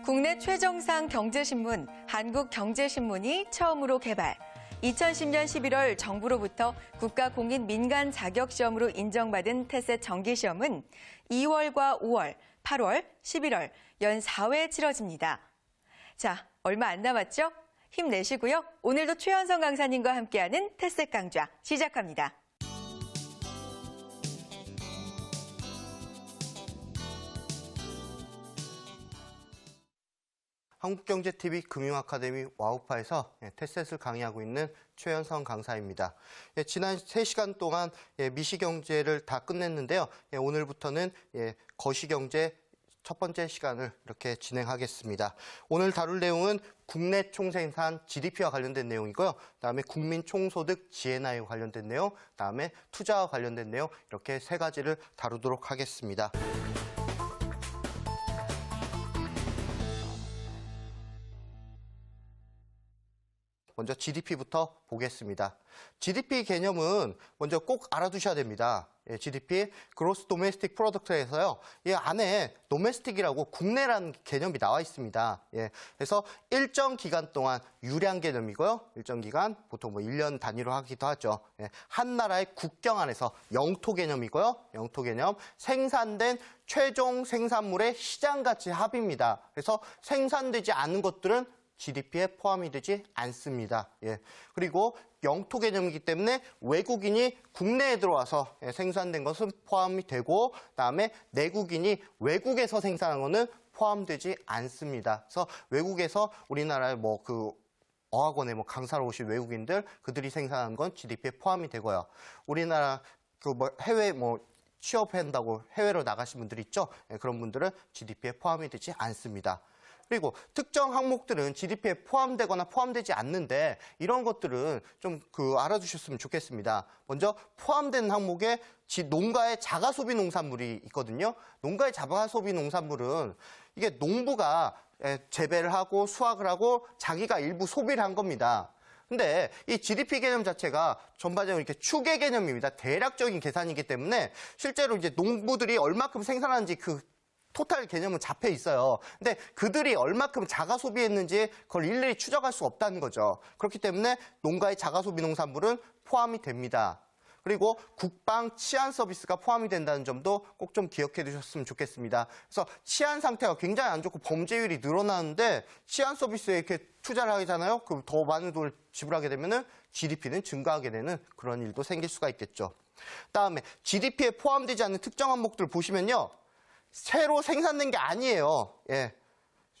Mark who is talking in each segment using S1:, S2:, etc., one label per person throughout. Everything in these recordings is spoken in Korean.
S1: 국내 최정상 경제신문 한국경제신문이 처음으로 개발. 2010년 11월 정부로부터 국가공인민간 자격시험으로 인정받은 테셋 정기시험은 2월과 5월, 8월, 11월 연 4회 치러집니다. 자, 얼마 안 남았죠? 힘내시고요. 오늘도 최현성 강사님과 함께하는 테셋 강좌 시작합니다.
S2: 한국경제TV 금융아카데미 와우파에서 테셋을 강의하고 있는 최현성 강사입니다. 지난 3시간 동안 미시경제를 다 끝냈는데요. 오늘부터는 거시경제 첫 번째 시간을 이렇게 진행하겠습니다. 오늘 다룰 내용은 국내 총생산 GDP와 관련된 내용이고요. 그다음에 국민 총소득 GNI와 관련된 내용, 그다음에 투자와 관련된 내용 이렇게 세 가지를 다루도록 하겠습니다. 먼저 GDP부터 보겠습니다. GDP 개념은 먼저 꼭 알아두셔야 됩니다. GDP, Gross Domestic Product에서요. 이 안에 Domestic이라고 국내라는 개념이 나와 있습니다. 그래서 일정 기간 동안 유량 개념이고요. 일정 기간, 보통 1년 단위로 하기도 하죠. 한 나라의 국경 안에서 영토 개념이고요. 영토 개념, 생산된 최종 생산물의 시장 가치 합입니다. 그래서 생산되지 않은 것들은 GDP에 포함이 되지 않습니다. 그리고 영토 개념이기 때문에 외국인이 국내에 들어와서 생산된 것은 포함이 되고, 그다음에 내국인이 외국에서 생산한 것은 포함되지 않습니다. 그래서 외국에서 우리나라의 어학원에 강사로 오신 외국인들 그들이 생산한 건 GDP에 포함이 되고요. 우리나라 해외 취업한다고 해외로 나가신 분들 있죠? 그런 분들은 GDP에 포함이 되지 않습니다. 그리고 특정 항목들은 GDP에 포함되거나 포함되지 않는데 이런 것들은 좀 알아두셨으면 좋겠습니다. 먼저 포함된 항목에 농가의 자가소비 농산물이 있거든요. 농가의 자가소비 농산물은 이게 농부가 재배를 하고 수확을 하고 자기가 일부 소비를 한 겁니다. 근데 이 GDP 개념 자체가 전반적으로 이렇게 추계 개념입니다. 대략적인 계산이기 때문에 실제로 이제 농부들이 얼마큼 생산하는지 토탈 개념은 잡혀 있어요. 근데 그들이 얼마큼 자가 소비했는지 그걸 일일이 추적할 수 없다는 거죠. 그렇기 때문에 농가의 자가 소비 농산물은 포함이 됩니다. 그리고 국방 치안 서비스가 포함이 된다는 점도 꼭 좀 기억해 두셨으면 좋겠습니다. 그래서 치안 상태가 굉장히 안 좋고 범죄율이 늘어나는데 치안 서비스에 이렇게 투자를 하잖아요. 그럼 더 많은 돈을 지불하게 되면은 GDP는 증가하게 되는 그런 일도 생길 수가 있겠죠. 다음에 GDP에 포함되지 않는 특정 항목들 보시면요. 새로 생산된 게 아니에요.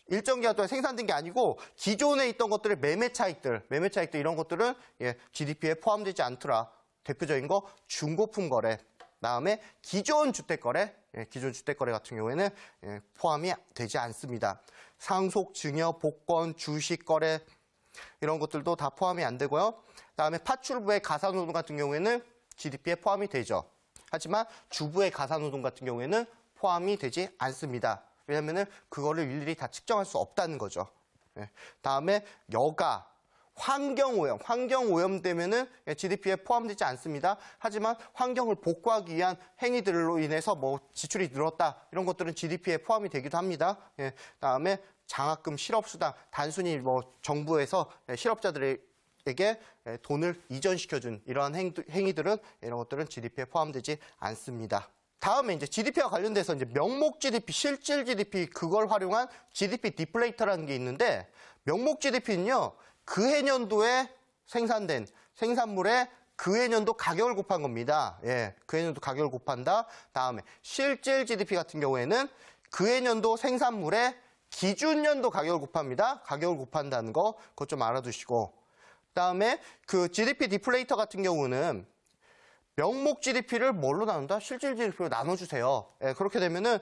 S2: 일정 기간 동안 생산된 게 아니고 기존에 있던 것들의 매매 차익들 이런 것들은 GDP에 포함되지 않더라. 대표적인 거 중고품 거래, 다음에 기존 주택 거래 같은 경우에는 포함이 되지 않습니다. 상속, 증여, 복권, 주식 거래 이런 것들도 다 포함이 안 되고요. 다음에 파출부의 가사노동 같은 경우에는 GDP에 포함이 되죠. 하지만 주부의 가사노동 같은 경우에는 포함이 되지 않습니다. 왜냐하면 그거를 일일이 다 측정할 수 없다는 거죠. 다음에 여가, 환경오염 되면은 GDP에 포함되지 않습니다. 하지만 환경을 복구하기 위한 행위들로 인해서 지출이 늘었다 이런 것들은 GDP에 포함이 되기도 합니다. 다음에 장학금, 실업수당, 단순히 정부에서 실업자들에게 돈을 이전시켜준 이러한 행위들은 이런 것들은 GDP에 포함되지 않습니다. 다음에 이제 GDP와 관련돼서 이제 명목 GDP, 실질 GDP 그걸 활용한 GDP 디플레이터라는 게 있는데 명목 GDP는요. 그 해년도에 생산된 생산물의 그 해년도 가격을 곱한 겁니다. 그 해년도 가격을 곱한다. 다음에 실질 GDP 같은 경우에는 그 해년도 생산물의 기준년도 가격을 곱합니다. 가격을 곱한다는 거 그것 좀 알아두시고, 다음에 GDP 디플레이터 같은 경우는 명목 GDP를 뭘로 나눈다? 실질 GDP로 나눠주세요. 그렇게 되면은